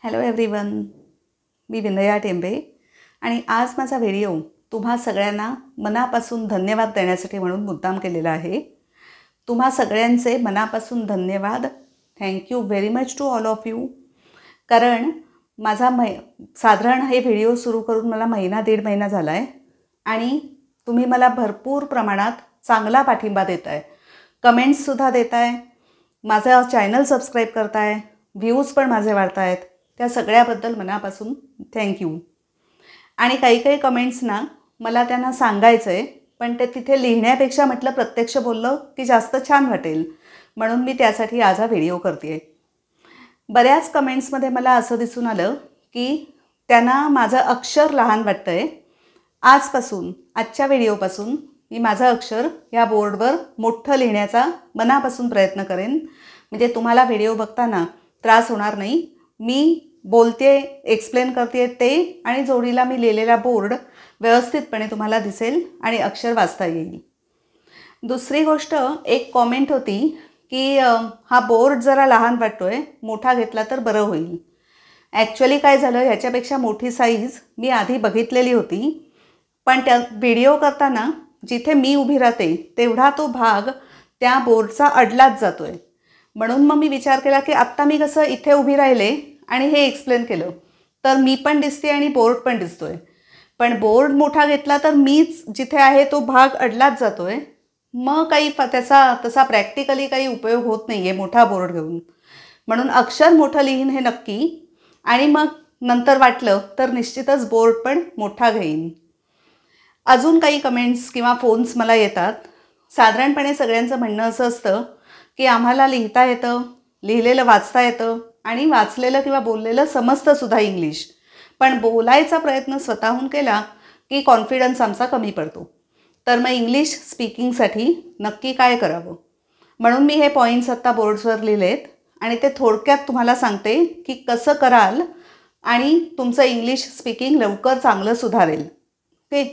Hello everyone, मी विनया टेंबे आणि आज माझा व्हिडिओ तुम्हा सगळ्यांना मनापासून धन्यवाद देण्यासाठी म्हणून मुद्दाम केलेला आहे. तुम्हा सगळ्यांचे मनापासून धन्यवाद. Thank you very much to all of you. कारण माझा साधारण हे व्हिडिओ सुरू करून मला दीड महिना झाला आहे आणि तुम्ही मला भरपूर प्रमाणात चांगला पाठिंबा देताय, कमेंट्ससुद्धा देताय, माझा चॅनल सबस्क्राईब करताय, व्ह्यूज पण माझे वाढतायत. त्या सगळ्याबद्दल मनापासून थँक्यू. आणि काही काही कमेंट्सना मला त्यांना सांगायचं आहे, पण ते तिथे लिहिण्यापेक्षा म्हटलं प्रत्यक्ष बोललं की जास्त छान वाटेल, म्हणून मी त्यासाठी आज हा व्हिडिओ करते आहे. बऱ्याच कमेंट्समध्ये मला असं दिसून आलं की त्यांना माझं अक्षर लहान वाटतं आहे. आजपासून, आजच्या व्हिडिओपासून मी माझं अक्षर या बोर्डवर मोठं लिहिण्याचा मनापासून प्रयत्न करेन, म्हणजे तुम्हाला व्हिडिओ बघताना त्रास होणार नाही. मी बोलते, एक्सप्लेन करते ते, आणि जोडीला मी लिहिलेला बोर्ड व्यवस्थितपणे तुम्हाला दिसेल आणि अक्षर वाचता येईल. दुसरी गोष्ट, एक कॉमेंट होती की हा बोर्ड जरा लहान वाटतो आहे, मोठा घेतला तर बरं होईल. ॲक्च्युली काय झालं, ह्याच्यापेक्षा मोठी साईज मी आधी बघितलेली होती, पण त्या व्हिडिओ करताना जिथे मी उभी राहते तेवढा तो भाग त्या बोर्डचा अडलाच जातो आहे. म्हणून मग मी विचार केला की आत्ता मी कसं इथे उभी राहिले आणि हे एक्सप्लेन केलं तर मी पण दिसते आणि बोर्ड पण दिसतो आहे. पण बोर्ड मोठा घेतला तर मीच जिथे आहे तो भाग अडलाच जातो आहे. मग काही त्याचा तसा प्रॅक्टिकली काही उपयोग होत नाही आहे मोठा बोर्ड घेऊन. म्हणून अक्षर मोठं लिहीन हे नक्की, आणि मग नंतर वाटलं तर निश्चितच बोर्ड पण मोठा घेईन. अजून काही कमेंट्स किंवा फोन्स मला येतात. साधारणपणे सगळ्यांचं म्हणणं असं असतं की आम्हाला लिहिता येतं, लिहिलेलं वाचता येतं आणि वाचलेलं किंवा बोललेलं समजतंसुद्धा इंग्लिश, पण बोलायचा प्रयत्न स्वतःहून केला की कॉन्फिडन्स आमचा कमी पडतो. तर मग इंग्लिश स्पीकिंगसाठी नक्की काय करावं, म्हणून मी हे पॉईंट्स आत्ता बोर्ड्सवर लिहिलेत आणि ते थोडक्यात तुम्हाला सांगते की कसं कराल आणि तुमचं इंग्लिश स्पीकिंग लवकर चांगलं सुधारेल. ओके,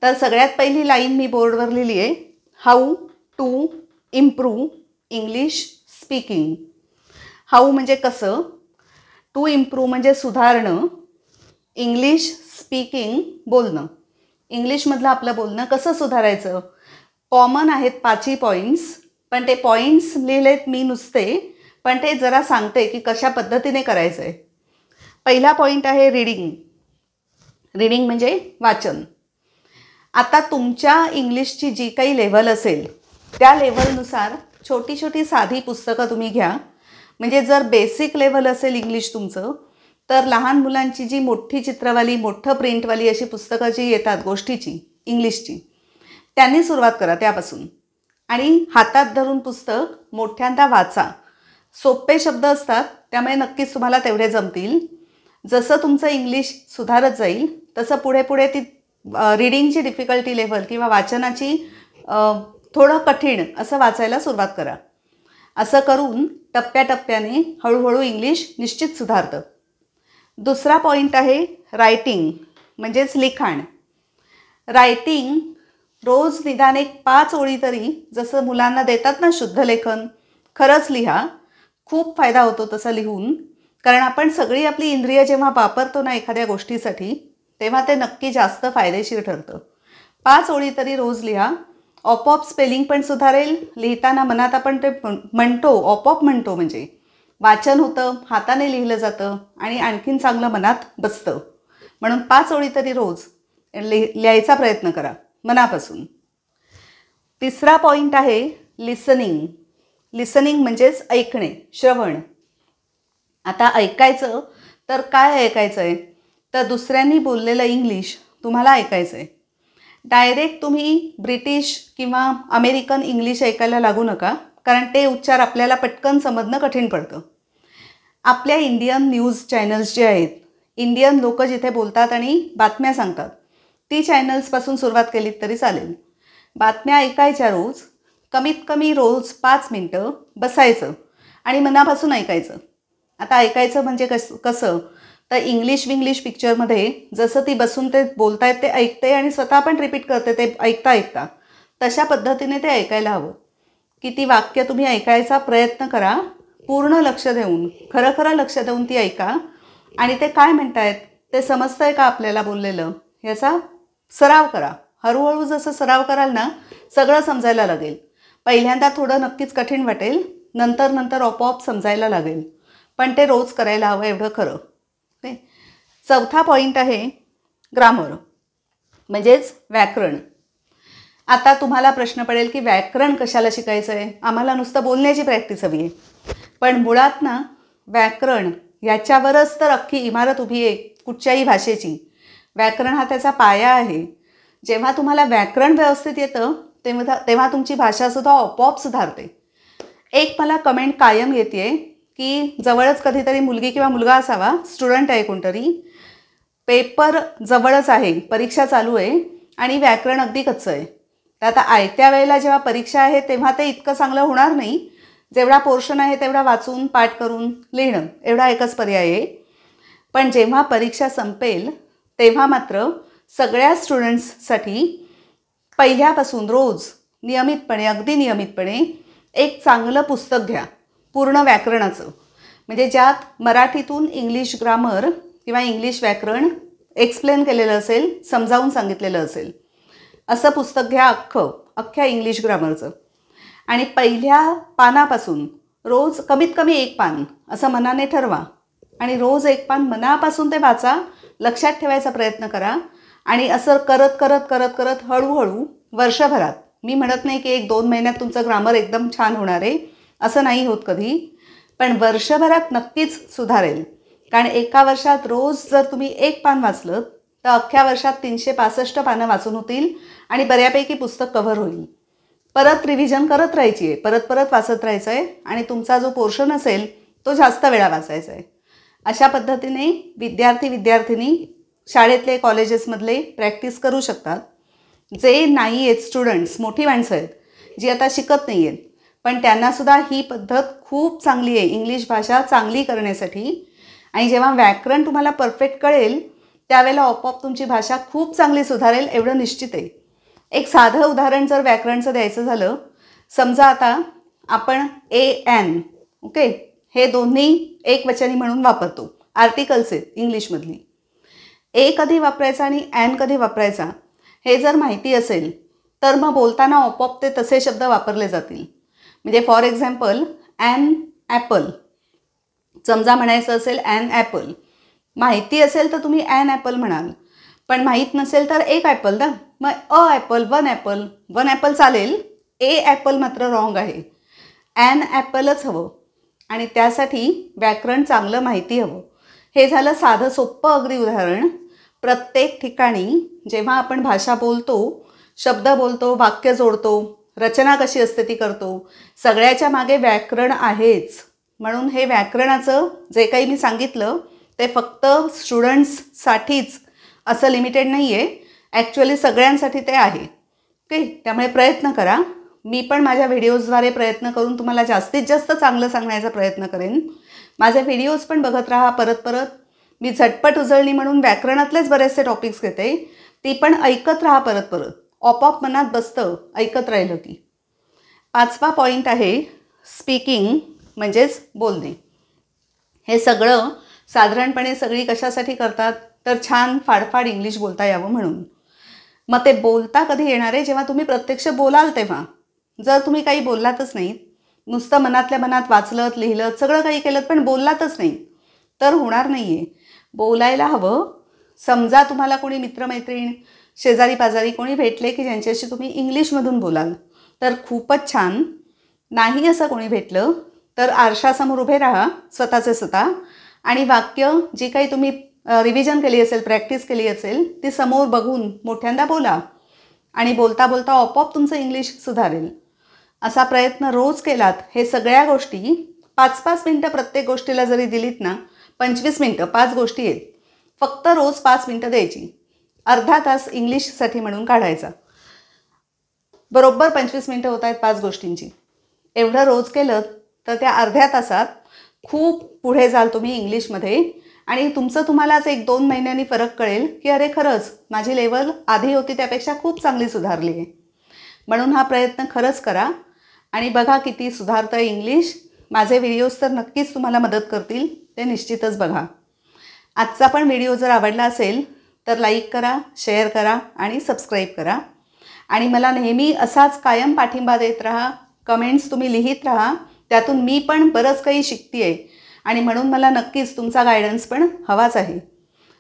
तर सगळ्यात पहिली लाईन मी बोर्डवर लिहिली आहे, how to improve English speaking. How म्हणजे कसं, टू इम्प्रूव्ह म्हणजे सुधारणं, इंग्लिश स्पीकिंग बोलणं. इंग्लिशमधलं आपलं बोलणं कसं सुधारायचं. कॉमन आहेत 5ही पॉईंट्स, पण ते पॉईंट्स लिहिलेत मी नुसते, पण ते जरा सांगते की कशा पद्धतीने करायचं आहे. पहिला पॉईंट आहे रीडिंग. रीडिंग म्हणजे वाचन. आता तुमच्या इंग्लिशची जी काही लेव्हल असेल त्या लेव्हलनुसार छोटी छोटी साधी पुस्तकं तुम्ही घ्या. म्हणजे जर बेसिक लेव्हल असेल इंग्लिश तुमचं, तर लहान मुलांची जी मोठी चित्रवाली, मोठं प्रिंटवाली अशी पुस्तकं जी येतात गोष्टीची इंग्लिशची, त्यांनी सुरुवात करा त्यापासून. आणि हातात धरून पुस्तक मोठ्यांदा वाचा. सोपे शब्द असतात त्यामुळे नक्कीच तुम्हाला तेवढे जमतील. जसं तुमचं इंग्लिश सुधारत जाईल तसं पुढे पुढे ती रीडिंगची डिफिकल्टी लेव्हल किंवा वाचनाची थोडं कठीण असं वाचायला सुरुवात करा. असं करून टप्प्याटप्प्याने हळूहळू इंग्लिश निश्चित सुधारतं. दुसरा पॉईंट आहे रायटिंग, म्हणजेच लिखाण. रायटिंग रोज निदान 5 ओळी तरी, जसं मुलांना देतात ना शुद्ध लेखन, खरंच लिहा. खूप फायदा होतो तसं लिहून, कारण आपण सगळी आपली इंद्रिय जेव्हा वापरतो ना एखाद्या गोष्टीसाठी, तेव्हा ते नक्की जास्त फायदेशीर ठरतं. 5 ओळी तरी रोज लिहा. ऑपऑप स्पेलिंग पण सुधारेल. लिहिताना मनात आपण ते म्हणतो, ऑपऑप म्हणतो म्हणजे वाचन होतं, हाताने लिहिलं जातं आणि आणखीन चांगलं मनात बसतं. म्हणून 5 ओळी तरी रोज लिहायचा प्रयत्न करा मनापासून. तिसरा पॉईंट आहे लिसनिंग. लिसनिंग म्हणजेच ऐकणे, श्रवण. आता ऐकायचं तर काय ऐकायचं आहे, तर दुसऱ्यांनी बोललेलं इंग्लिश तुम्हाला ऐकायचं आहे. डायरेक्ट तुम्ही ब्रिटिश किंवा अमेरिकन इंग्लिश ऐकायला लागू नका, कारण ते उच्चार आपल्याला पटकन समजणं कठीण पडतं. आपल्या इंडियन न्यूज चॅनल्स जे आहेत, इंडियन लोक जिथे बोलतात आणि बातम्या सांगतात, ती चॅनल्सपासून सुरुवात केलीत तरी चालेल. बातम्या ऐकायच्या रोज, कमीत कमी रोज 5 मिनटं बसायचं आणि मनापासून ऐकायचं. आता ऐकायचं म्हणजे कसं तर इंग्लिश पिक्चरमध्ये जसं ती बसून ते बोलतायत ते ऐकते आणि स्वतः पण रिपीट करते ते ऐकता ऐकता, तशा पद्धतीने ते ऐकायला हवं. की ती वाक्य तुम्ही ऐकायचा प्रयत्न करा, पूर्ण लक्ष देऊन, खरं लक्ष देऊन ती ऐका. आणि ते काय म्हणतायत ते समजतंय का आपल्याला बोललेलं, याचा सराव करा. हळूहळू जसं सराव कराल ना सगळं समजायला लागेल. पहिल्यांदा थोडं नक्कीच कठीण वाटेल, नंतर नंतर आपोआप समजायला लागेल, पण ते रोज करायला हवं एवढं खरं. ओके. चौथा पॉईंट आहे ग्रामर म्हणजेच व्याकरण. आता तुम्हाला प्रश्न पडेल की व्याकरण कशाला शिकायचं आहे, आम्हाला नुसतं बोलण्याची प्रॅक्टिस हवी आहे. पण मुळात ना व्याकरण याच्यावरच तर अख्खी इमारत उभी आहे कुठच्याही भाषेची. व्याकरण हा त्याचा पाया आहे. जेव्हा तुम्हाला व्याकरण व्यवस्थित येतं तेव्हा तुमची भाषासुद्धा आपोआप सुधारते. एक मला कमेंट कायम येते की जवळच कधीतरी मुलगी किंवा मुलगा असावा, स्टुडंट आहे कोणतरी, पेपर जवळच आहे, परीक्षा चालू आहे आणि व्याकरण अगदी कच्चं आहे. तर आता आयत्या वेळेला जेव्हा परीक्षा आहे तेव्हा ते इतकं चांगलं होणार नाही. जेवढा पोर्शन आहे तेवढा वाचून पाठ करून लिहिणं एवढा एकच पर्याय आहे. पण जेव्हा परीक्षा संपेल तेव्हा मात्र सगळ्या स्टुडंट्ससाठी पहिल्यापासून रोज नियमितपणे, अगदी नियमितपणे एक चांगलं पुस्तक घ्या पूर्ण व्याकरणाचं, म्हणजे ज्यात मराठीतून इंग्लिश ग्रामर किंवा इंग्लिश व्याकरण एक्सप्लेन केलेलं असेल, समजावून सांगितलेलं असेल. असं पुस्तक घ्या अख्ख्या इंग्लिश ग्रामरचं, आणि पहिल्या पानापासून रोज कमीत कमी एक पान असं मनाने ठरवा आणि रोज एक पान मनापासून ते वाचा, लक्षात ठेवायचा प्रयत्न करा. आणि असं करत करत करत करत हळूहळू वर्षभरात, मी म्हणत नाही की 1-2 महिन्यात तुमचं ग्रामर एकदम छान होणार आहे, असं नाही होत कधी, पण वर्षभरात नक्कीच सुधारेल. कारण एका वर्षात रोज जर तुम्ही एक पान वाचलं तर अख्ख्या वर्षात 365 पानं वाचून होतील आणि बऱ्यापैकी पुस्तक कव्हर होईल. परत रिव्हिजन करत राहायची आहे, परत परत वाचत राहायचं आहे आणि तुमचा जो पोर्शन असेल तो जास्त वेळा वाचायचा आहे. अशा पद्धतीने विद्यार्थी शाळेतले कॉलेजेसमधले प्रॅक्टिस करू शकतात. जे नाही आहेत स्टुडंट्स, मोठी माणसं आहेत जी आता शिकत नाही आहेत, पण त्यांनासुद्धा ही पद्धत खूप चांगली आहे इंग्लिश भाषा चांगली करण्यासाठी. आणि जेव्हा व्याकरण तुम्हाला परफेक्ट कळेल त्यावेळेला आपोआप तुमची भाषा खूप चांगली सुधारेल एवढं निश्चित आहे. एक साधं उदाहरण जर व्याकरणचं द्यायचं झालं, समजा आता आपण एन, ओके, हे दोन्ही एकवचनी म्हणून वापरतो, आर्टिकल्स आहेत इंग्लिशमधली. ए कधी वापरायचा आणि ॲन कधी वापरायचा हे जर माहिती असेल तर मग बोलताना आपोआप ते तसे शब्द वापरले जातील. म्हणजे फॉर एक्झाम्पल ॲन ॲपल, समजा म्हणायचं असेल ॲन ॲपल, माहिती असेल तर तुम्ही ॲन ॲपल म्हणाल, पण माहीत नसेल तर एक ॲपल ना, मग ॲपल, वन ॲपल चालेल, ए ॲपल मात्र रॉंग आहे. ॲन ॲपलच हवं आणि त्यासाठी व्याकरण चांगलं माहिती हवं. हे झालं साधं सोप्पं अगदी उदाहरण. प्रत्येक ठिकाणी जेव्हा आपण भाषा बोलतो, शब्द बोलतो, वाक्य जोडतो, रचना कशी असते ती करतो, सगळ्याच्या मागे व्याकरण आहेच. म्हणून हे व्याकरणाचं जे काही मी सांगितलं ते फक्त स्टुडंट्ससाठीच असं लिमिटेड नाही आहे, ॲक्च्युअली सगळ्यांसाठी ते आहे. ओके, त्यामुळे प्रयत्न करा. मी पण माझ्या व्हिडिओजद्वारे प्रयत्न करून तुम्हाला जास्तीत जास्त चांगलं सांगण्याचा प्रयत्न करेन. माझे व्हिडिओज पण बघत राहा परत परत. मी झटपट उजळणी म्हणून व्याकरणातलेच बरेचसे टॉपिक्स घेते, ती पण ऐकत राहा परत परत, आपोआप मनात बसतं ऐकत राहिलं की. 5वा पॉईंट आहे स्पीकिंग म्हणजेच बोलणे. हे सगळं साधारणपणे सगळी कशासाठी करतात तर छान फाडफाड इंग्लिश बोलता यावं म्हणून. मग ते बोलता कधी येणार आहे, जेव्हा तुम्ही प्रत्यक्ष बोलाल तेव्हा. जर तुम्ही काही बोललातच नाही, नुसतं मनातल्या मनात वाचलत, लिहिलं, सगळं काही केलं पण बोललातच नाही तर होणार नाही आहे. बोलायला हवं. समजा तुम्हाला कोणी मित्रमैत्रीण, शेजारी पाजारी कोणी भेटले की ज्यांच्याशी तुम्ही इंग्लिशमधून बोलाल तर खूपच छान. नाही असं कोणी भेटलं तर आरशासमोर उभे राहा स्वतःचे स्वतः आणि वाक्य जी काही तुम्ही रिव्हिजन केली असेल, प्रॅक्टिस केली असेल ती समोर बघून मोठ्यांदा बोला आणि बोलता बोलता आपोआप तुमचं इंग्लिश सुधारेल. असा प्रयत्न रोज केलात, हे सगळ्या गोष्टी 5-5 मिनटं प्रत्येक गोष्टीला जरी दिलीत ना, 25 मिनटं 5 गोष्टी आहेत, फक्त रोज 5 मिनटं द्यायची. अर्धा तास इंग्लिशसाठी म्हणून काढायचा. बरोबर 25 मिनटं होत आहेत 5 गोष्टींची. एवढं रोज केलं तर त्या अर्ध्या तासात खूप पुढे जाल तुम्ही इंग्लिशमध्ये आणि तुमचं तुम्हालाच 1-2 महिन्यांनी फरक कळेल की अरे खरंच माझी लेवल आधी होती त्यापेक्षा खूप चांगली सुधारली आहे. म्हणून हा प्रयत्न खरंच करा आणि बघा किती सुधारतं इंग्लिश. माझे व्हिडिओज तर नक्कीच तुम्हाला मदत करतील, ते निश्चितच बघा. आजचा पण व्हिडिओ जर आवडला असेल तर लाईक करा, शेअर करा आणि सबस्क्राईब करा. आणि मला नेहमी असाच कायम पाठिंबा देत राहा. कमेंट्स तुम्ही लिहित राहा. त्यातून मी पण बरंच काही शिकते आहे आणि म्हणून मला नक्कीच तुमचा गायडन्स पण हवाच आहे.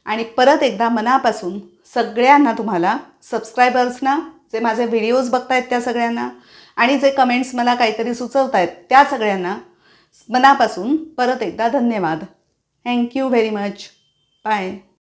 आणि परत एकदा मनापासून सगळ्यांना, तुम्हाला सबस्क्रायबर्सना, जे माझे व्हिडिओज बघतायत त्या सगळ्यांना, आणि जे कमेंट्स मला काहीतरी सुचवत आहेत त्या सगळ्यांना मनापासून परत एकदा धन्यवाद. Thank you very much. बाय.